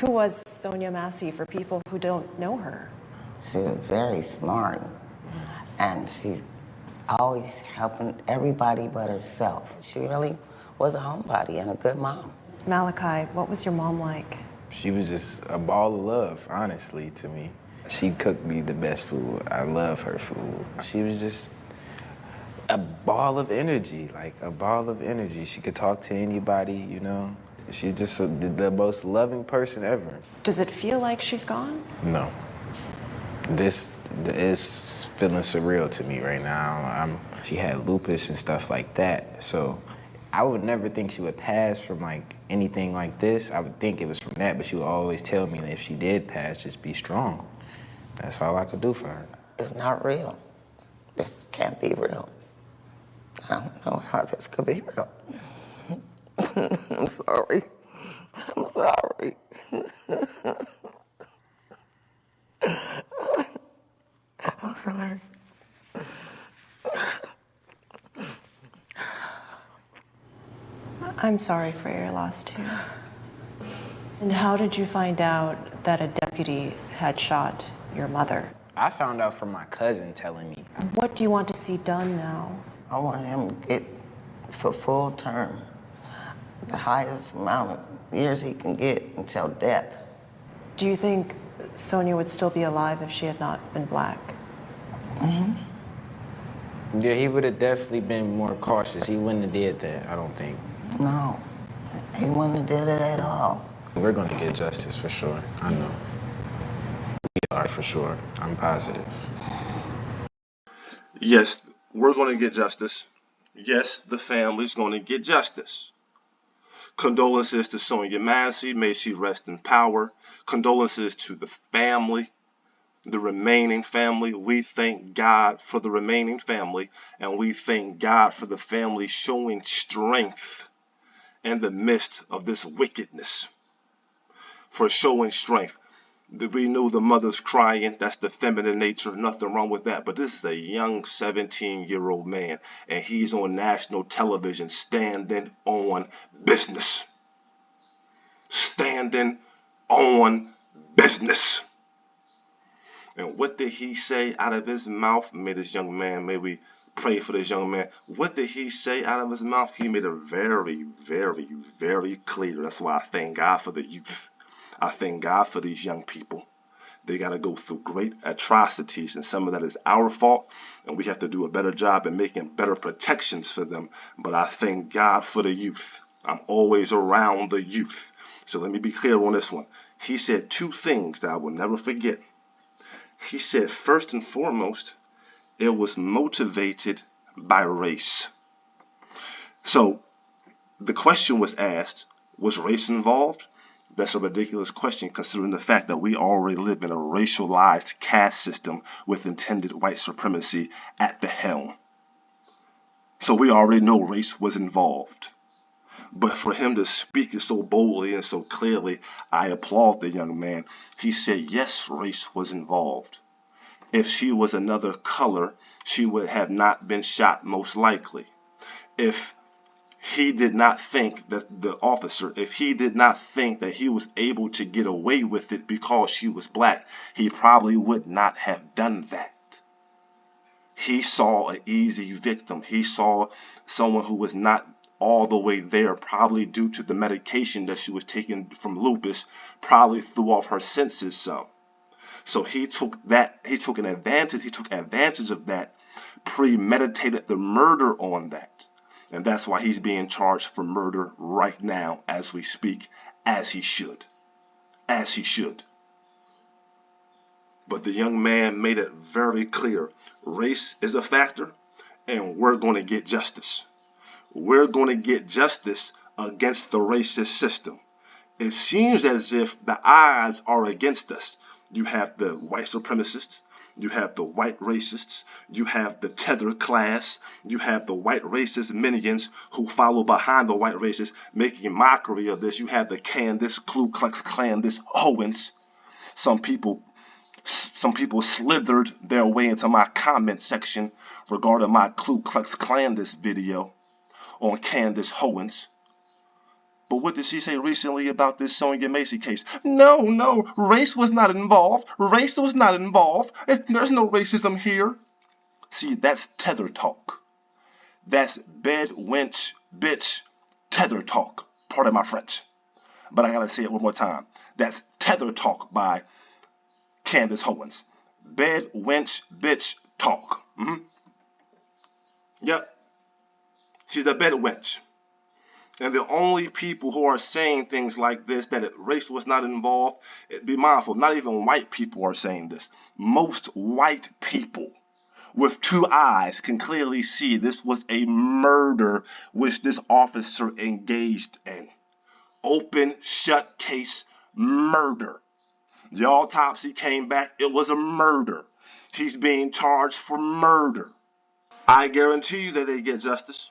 Who was Sonya Massey for people who don't know her? She was very smart, and she's always helping everybody but herself. She really was a homebody and a good mom. Malachi, what was your mom like? She was just a ball of love, honestly, to me. She cooked me the best food. I love her food. She was just a ball of energy, like a ball of energy. She could talk to anybody, you know? She's just the most loving person ever. Does it feel like she's gone? No. This is feeling surreal to me right now. She had lupus and stuff like that, so I would never think she would pass from like anything like this. I would think it was from that, but she would always tell me that if she did pass, just be strong. That's all I could do for her. It's not real. This can't be real. I don't know how this could be real. I'm sorry. I'm sorry. I'm sorry. I'm sorry for your loss, too. And how did you find out that a deputy had shot your mother? I found out from my cousin telling me. What do you want to see done now? I want him to get for full term, the highest amount of years he can get until death. Do you think Sonya would still be alive if she had not been black? Mm-hmm. Yeah, he would have definitely been more cautious. He wouldn't have did that, I don't think. No, he wouldn't have did it at all. We're going to get justice for sure. I know. We are for sure. I'm positive. Yes, we're going to get justice. Yes, the family's going to get justice. Condolences to Sonya Massey. May she rest in power. Condolences to the family, the remaining family. We thank God for the remaining family, and we thank God for the family showing strength in the midst of this wickedness, for showing strength. We knew the mother's crying. That's the feminine nature. Nothing wrong with that. But this is a young 17-year-old man, and he's on national television standing on business. Standing on business. And what did he say out of his mouth? May this young man, may we pray for this young man. What did he say out of his mouth? He made it very, very, very clear. That's why I thank God for the youth. I thank God for these young people. They got to go through great atrocities, and some of that is our fault, and we have to do a better job in making better protections for them. But I thank God for the youth. I'm always around the youth. So let me be clear on this one. He said two things that I will never forget. He said, first and foremost, it was motivated by race. So the question was asked, was race involved? That's a ridiculous question considering the fact that we already live in a racialized caste system with intended white supremacy at the helm. So we already know race was involved. But for him to speak it so boldly and so clearly, I applaud the young man. He said, yes, race was involved. If she was another color, she would have not been shot most likely. If he did not think that the officer, if he did not think that he was able to get away with it because she was black, he probably would not have done that. He saw an easy victim. He saw someone who was not all the way there, probably due to the medication that she was taking from lupus, probably threw off her senses some. So he took advantage of that, premeditated the murder on that. And that's why he's being charged for murder right now as we speak, as he should. As he should. But the young man made it very clear. Race is a factor, and we're going to get justice. We're going to get justice against the racist system. It seems as if the odds are against us. You have the white supremacists. You have the white racists. You have the tether class. You have the white racist minions who follow behind the white racists, making mockery of this. You have the Candace, Ku Klux Klan, this Owens. Some people slithered their way into my comment section regarding my Ku Klux Klan this video on Candace Owens. But what did she say recently about this Sonya Massey case? No, race was not involved. Race was not involved. There's no racism here. See, that's tether talk. That's bed wench bitch tether talk. Pardon my French, but I gotta say it one more time. That's tether talk by Candace Owens. Bed wench bitch talk. Yep, she's a bed wench. And the only people who are saying things like this, that race was not involved, be mindful, not even white people are saying this. Most white people with two eyes can clearly see this was a murder which this officer engaged in. Open, shut case murder. The autopsy came back, it was a murder. He's being charged for murder. I guarantee you that they get justice.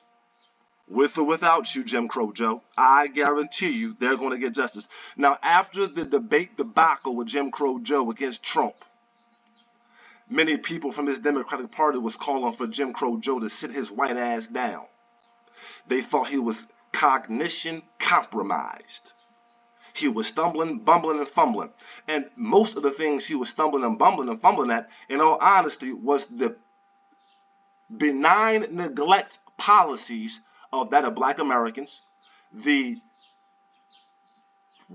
With or without you, Jim Crow Joe, I guarantee you they're going to get justice. Now, after the debate debacle with Jim Crow Joe against Trump, many people from his Democratic Party was calling for Jim Crow Joe to sit his white ass down. They thought he was cognition compromised. He was stumbling, bumbling, and fumbling. And most of the things he was stumbling and fumbling at, in all honesty, was the benign neglect policies of Black Americans, the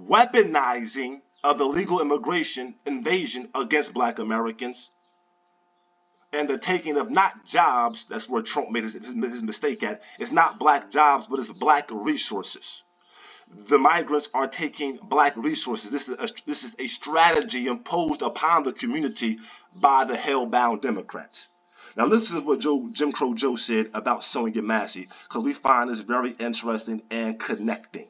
weaponizing of the legal immigration invasion against Black Americans, and the taking of not jobs. That's where Trump made his mistake at. It's not black jobs, but it's black resources. The migrants are taking black resources. This is a strategy imposed upon the community by the hell-bound Democrats. Now listen to what Jim Crow Joe said about Sonya Massey, because we find this very interesting and connecting.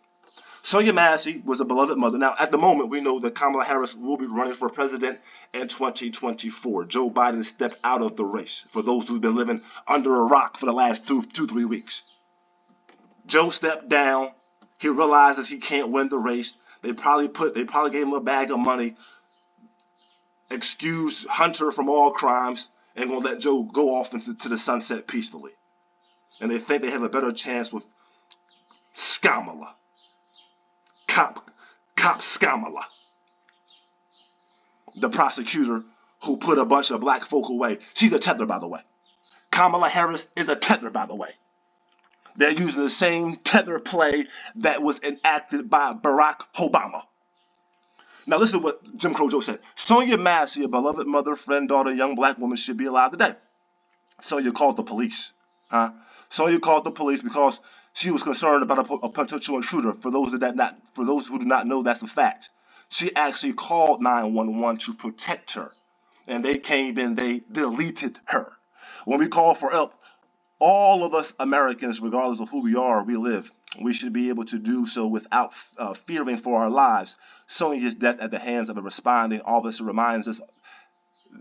Sonya Massey was a beloved mother. Now, at the moment, we know that Kamala Harris will be running for president in 2024. Joe Biden stepped out of the race, for those who've been living under a rock for the last 3 weeks. Joe stepped down. He realizes he can't win the race. They probably gave him a bag of money, excused Hunter from all crimes, and gonna let Joe go off into the sunset peacefully. And they think they have a better chance with Skamala. Cop Skamala, the prosecutor who put a bunch of black folk away. She's a tether, by the way. Kamala Harris is a tether, by the way. They're using the same tether play that was enacted by Barack Obama. Now listen to what Jim Crow Joe said. Sonya Massey, a beloved mother, friend, daughter, young black woman, should be alive today. Sonya called the police. Sonya called the police because she was concerned about a potential intruder. For those who do not know, that's a fact. She actually called 911 to protect her, and they came and they deleted her. When we call for help, all of us Americans, regardless of who we are, we live. We should be able to do so without fearing for our lives. Sonya's death at the hands of a responding officer reminds us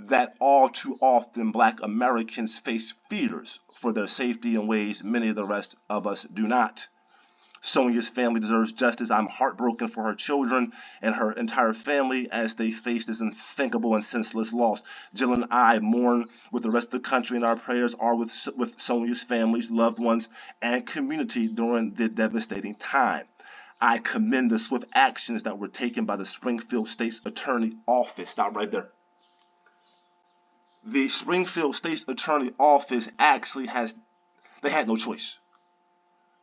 that all too often black Americans face fears for their safety in ways many of the rest of us do not. Sonya's family deserves justice. I'm heartbroken for her children and her entire family as they face this unthinkable and senseless loss. Jill and I mourn with the rest of the country, and our prayers are with Sonya's families, loved ones, and community during the devastating time. I commend the swift actions that were taken by the Springfield State's Attorney Office. Stop right there. The Springfield State's Attorney Office actually had no choice.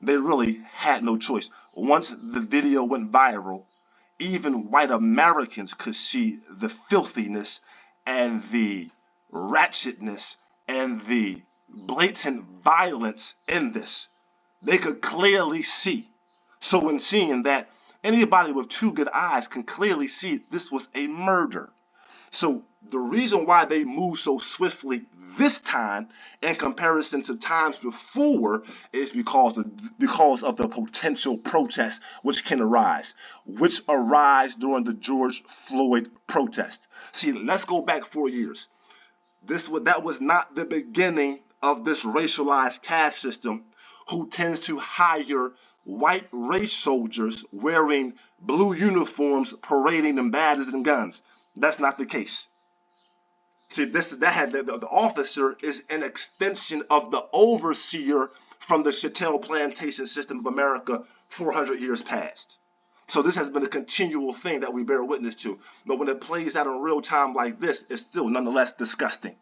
They really had no choice. Once the video went viral, even white Americans could see the filthiness and the ratchetness and the blatant violence in this. They could clearly see. So in seeing that, anybody with two good eyes can clearly see this was a murder. So the reason why they moved so swiftly this time in comparison to times before is because of the potential protests which can arise, during the George Floyd protest. See, let's go back 4 years. That was not the beginning of this racialized caste system who tends to hire white race soldiers wearing blue uniforms, parading in badges and guns. That's not the case. See, the officer is an extension of the overseer from the chattel plantation system of America 400 years past. So this has been a continual thing that we bear witness to. But when it plays out in real time like this, it's still nonetheless disgusting.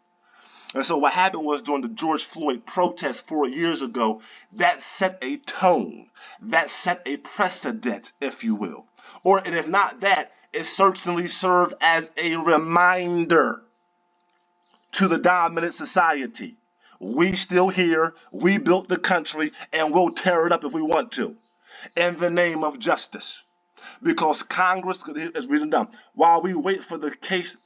And so what happened was during the George Floyd protest 4 years ago, that set a tone. That set a precedent, if you will. And if not that, it certainly served as a reminder to the dominant society. We still here, we built the country, and we'll tear it up if we want to, in the name of justice. Because Congress is reading down. While we wait for the case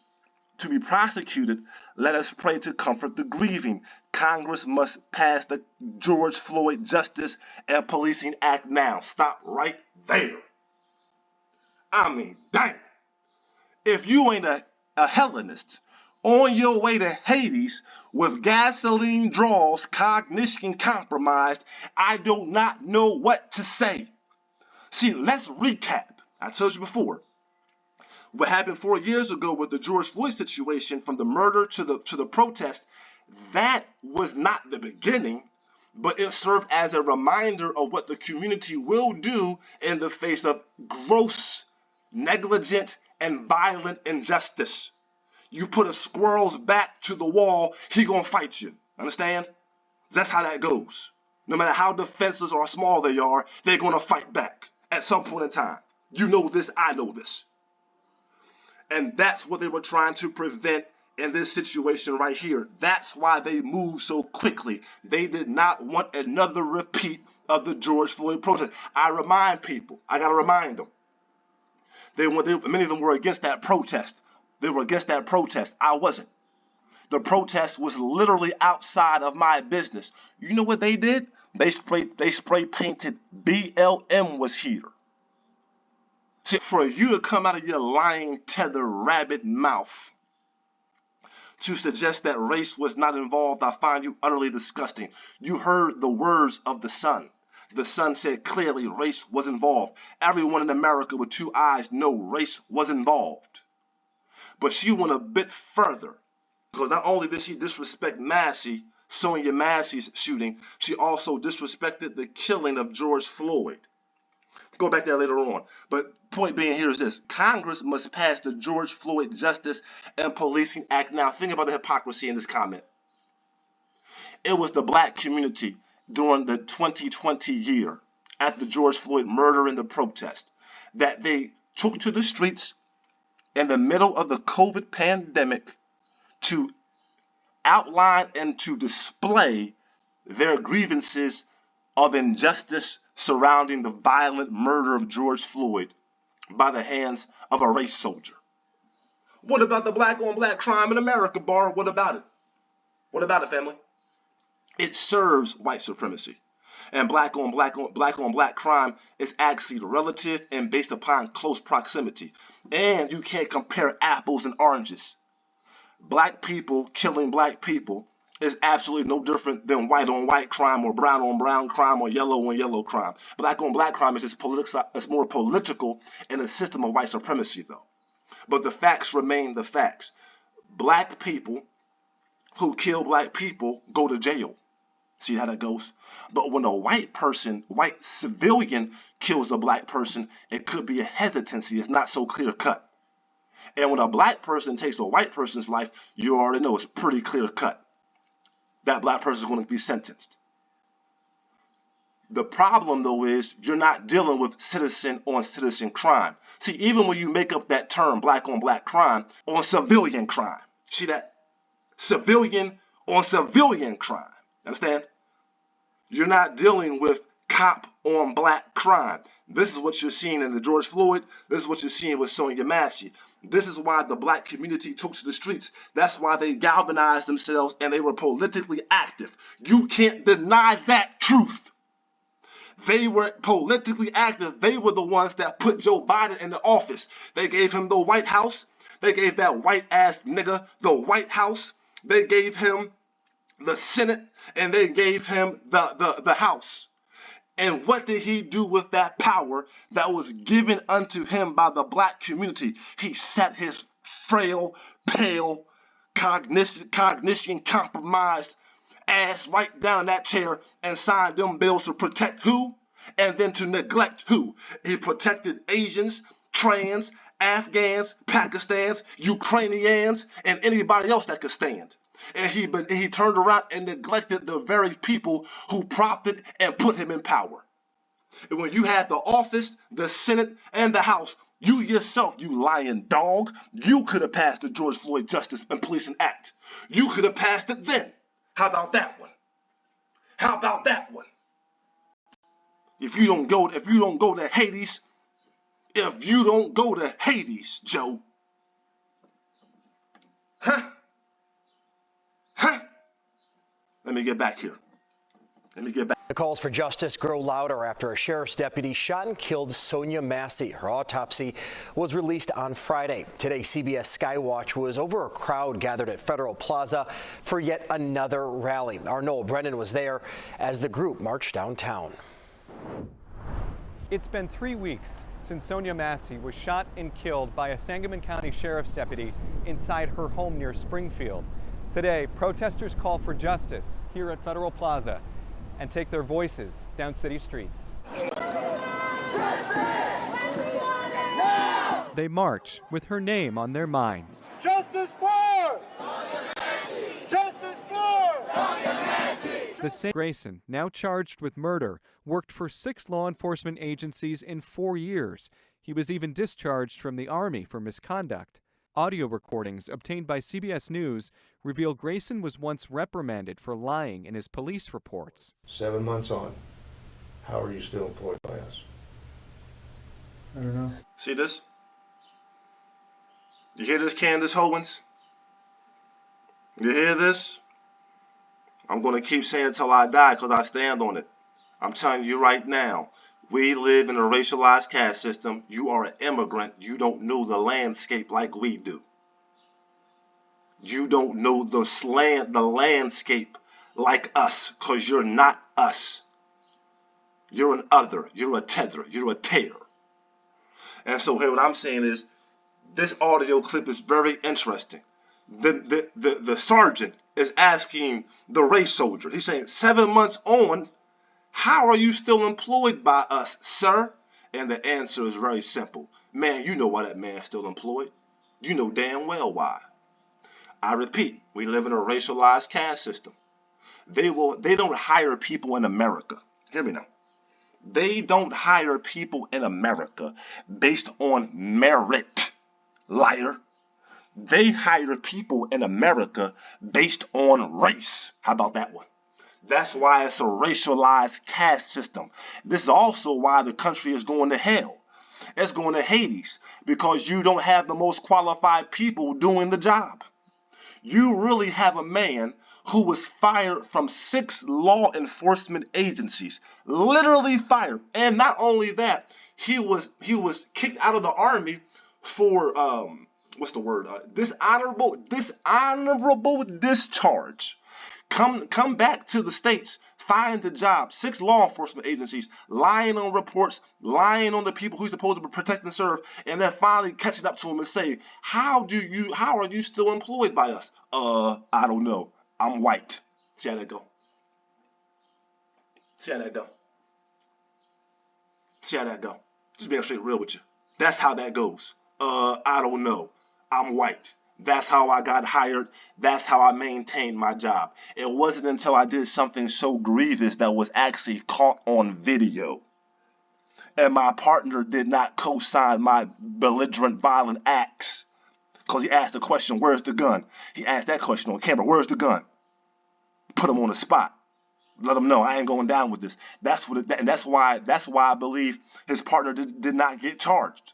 to be prosecuted, let us pray to comfort the grieving. Congress must pass the George Floyd Justice and Policing Act now. Stop right there. I mean, dang. If you ain't a Hellenist on your way to Hades with gasoline draws, cognition compromised, I do not know what to say. See, let's recap. I told you before. What happened 4 years ago with the George Floyd situation, from the murder to the protest, that was not the beginning, but it served as a reminder of what the community will do in the face of gross, negligent, and violent injustice. You put a squirrel's back to the wall, he gonna fight you. Understand? That's how that goes. No matter how defenseless or small they are, they're gonna fight back at some point in time. You know this, I know this. And that's what they were trying to prevent in this situation right here. That's why they moved so quickly. They did not want another repeat of the George Floyd protest. I remind people, I got to remind them. Many of them were against that protest. They were against that protest. I wasn't. The protest was literally outside of my business. You know what they did? They spray painted BLM was here. See, for you to come out of your lying, tether, rabbit mouth to suggest that race was not involved, I find you utterly disgusting. You heard the words of the Son. The Son said clearly race was involved. Everyone in America with two eyes know race was involved. But she went a bit further, because not only did she disrespect Massey, Sonya Massey's shooting, she also disrespected the killing of George Floyd. Go back there later on. But point being here is this. Congress must pass the George Floyd Justice and Policing Act now. Think about the hypocrisy in this comment. It was the black community during the 2020 year at the George Floyd murder and the protest that they took to the streets in the middle of the COVID pandemic to outline and to display their grievances of injustice surrounding the violent murder of George Floyd by the hands of a race soldier. What about the black on black crime in America, Barr? What about it? What about it, family? It serves white supremacy. And black on black crime is actually relative and based upon close proximity. And you can't compare apples and oranges. Black people killing black people is absolutely no different than white on white crime or brown on brown crime or yellow on yellow crime. Black on black crime is just it's more political in a system of white supremacy, though. But the facts remain the facts. Black people who kill black people go to jail. See how that goes? But when a white civilian kills a black person, it could be a hesitancy. It's not so clear cut. And when a black person takes a white person's life, you already know it's pretty clear cut. That black person is going to be sentenced. The problem, though, is you're not dealing with citizen on citizen crime. See, even when you make up that term, black on black crime, on civilian crime, see that? Civilian on civilian crime. Understand? You're not dealing with cop on black crime. This is what you're seeing in the George Floyd. This is what you're seeing with Sonya Massey. This is why the black community took to the streets. That's why they galvanized themselves and they were politically active. You can't deny that truth. They were politically active. They were the ones that put Joe Biden in the office. They gave him the White House. They gave that white ass nigga the White House. They gave him the Senate, and they gave him the House. And what did he do with that power that was given unto him by the black community? He sat his frail, pale, cognition compromised ass right down in that chair and signed them bills to protect who? and then to neglect who? He protected Asians, trans, Afghans, Pakistans, Ukrainians, and anybody else that could stand. And he turned around and neglected the very people who propped and put him in power. And when you had the office, the Senate, and the House, you yourself, you lying dog, you could have passed the George Floyd Justice and Policing Act. You could have passed it then. How about that one? How about that one? If you don't go to Hades, Joe. Huh? Let me get back here. The calls for justice grow louder after a sheriff's deputy shot and killed Sonya Massey. Her autopsy was released on Friday. Today, CBS Skywatch was over a crowd gathered at Federal Plaza for yet another rally. Our Noel Brennan was there as the group marched downtown. It's been 3 weeks since Sonya Massey was shot and killed by a Sangamon County sheriff's deputy inside her home near Springfield. Today, protesters call for justice here at Federal Plaza and take their voices down city streets. They march with her name on their minds. Justice for Sonya Massey! Justice for Sonya Massey! The same Grayson, now charged with murder, worked for 6 law enforcement agencies in 4 years. He was even discharged from the Army for misconduct. Audio recordings obtained by CBS News reveal Grayson was once reprimanded for lying in his police reports. 7 months on, how are you still employed by us? I don't know. See this? You hear this, Candace Owens? You hear this? I'm going to keep saying it till I die because I stand on it. I'm telling you right now, we live in a racialized caste system. You are an immigrant. You don't know the landscape like we do. You don't know the landscape like us because you're not us. You're an other. You're a tether. You're a tater. And so here what I'm saying is this audio clip is very interesting. The sergeant is asking the race soldier. He's saying, 7 months on, how are you still employed by us, sir? And the answer is very simple. Man, you know why that man's still employed. You know damn well why. I repeat, we live in a racialized caste system. They don't hire people in America. Hear me now. They don't hire people in America based on merit, liar. They hire people in America based on race. How about that one? That's why it's a racialized caste system. This is also why the country is going to hell. It's going to Hades because you don't have the most qualified people doing the job. You really have a man who was fired from 6 law enforcement agencies, literally fired. And not only that, he was kicked out of the Army for dishonorable discharge. Come back to the States, find a job. 6 law enforcement agencies lying on reports, lying on the people who's supposed to protect and serve, and then finally catching up to him and say, how are you still employed by us? I don't know. I'm white. See how that go? See how that go? See how that go? Just being straight real with you. That's how that goes. I don't know. I'm white. That's how I got hired. That's how I maintained my job. It wasn't until I did something so grievous that was actually caught on video. And my partner did not co-sign my belligerent violent acts. Because he asked the question, where's the gun? He asked that question on camera, where's the gun? Put him on the spot. Let him know I ain't going down with this. And that's why I believe his partner did not get charged.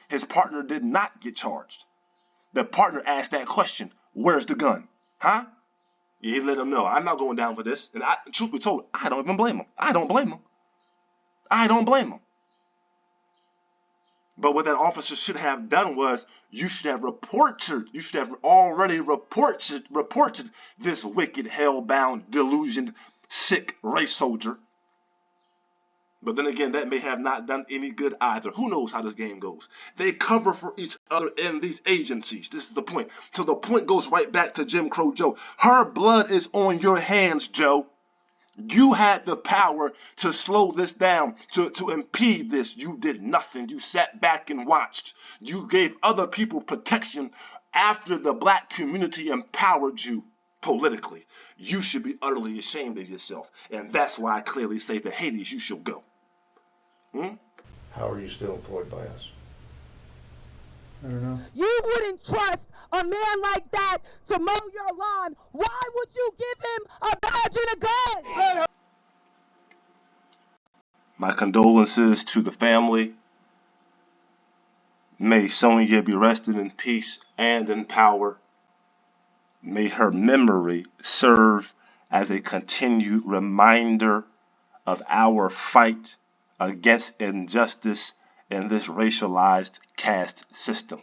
His partner did not get charged. The partner asked that question, where's the gun? Huh? Yeah, he let him know, I'm not going down for this. And truth be told, I don't even blame him. I don't blame him. But what that officer should have done was, you should have already reported this wicked, hell-bound, delusioned, sick race soldier. But then again, that may have not done any good either. Who knows how this game goes? They cover for each other in these agencies. This is the point. So the point goes right back to Jim Crow Joe. Her blood is on your hands, Joe. You had the power to slow this down, to impede this. You did nothing. You sat back and watched. You gave other people protection after the black community empowered you politically. You should be utterly ashamed of yourself. And that's why I clearly say to Hades, you shall go. How are you still employed by us? I don't know. You wouldn't trust a man like that to mow your lawn. Why would you give him a badge and a gun? My condolences to the family. May Sonya be rested in peace and in power. May her memory serve as a continued reminder of our fight against injustice in this racialized caste system.